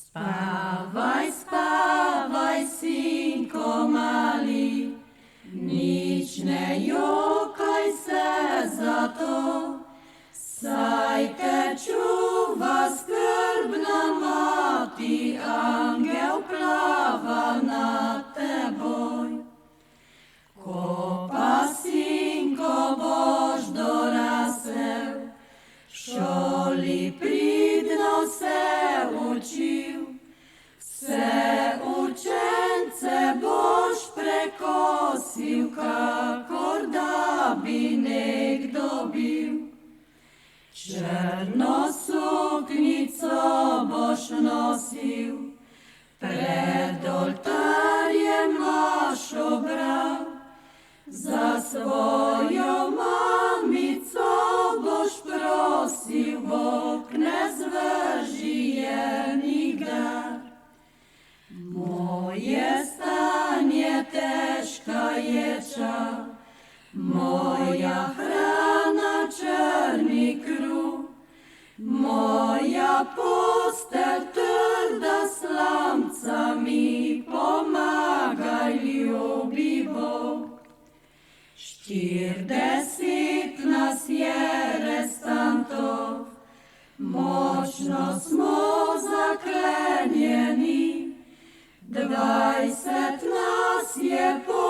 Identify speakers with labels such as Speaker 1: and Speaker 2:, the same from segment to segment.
Speaker 1: Spavaj, spavaj, sinko mali, nič ne jokaj se za to, saj te čuva skrbna mati, angel plava nad teboj. Ko pa, sinko, boš dorasel, v šoli pridno se učil, vse učence boš prekosil, kakor da bi nekdo bil. Črno suknjico boš nosil, pred oltarjem boš obral, za svojo mamico boš prosil, Bog ne zvrži je nikdar. Moje stanje težka ječa, moja hrana črni kruh, moja postelj trda slamca, mi pomagaj, ljubi Bog. 40 nas je arestantov, močno smo zaklenjeni, 20 nas je po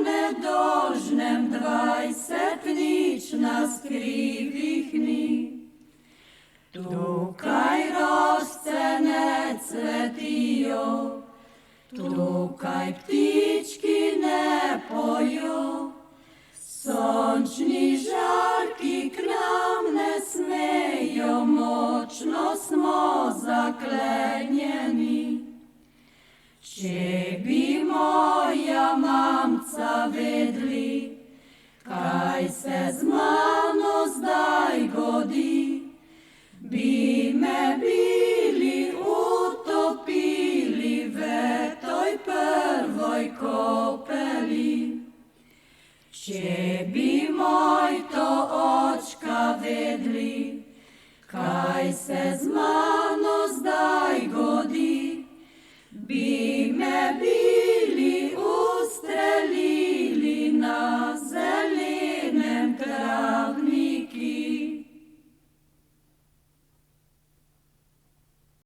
Speaker 1: nedolžnem, 20 nič nas krivih ni. Tukaj rožce ne cvetijo, tukaj ptički ne pojo, sončni žarki k nam ne smejo, močno smo zaklenjeni. Če bi moja mamca vedli, kaj se z mano zdaj godi, bi me bili utopili v toj prvoj kopeli. Če bi moj to očka vedli, kaj se z mano zdaj godi, bi me bili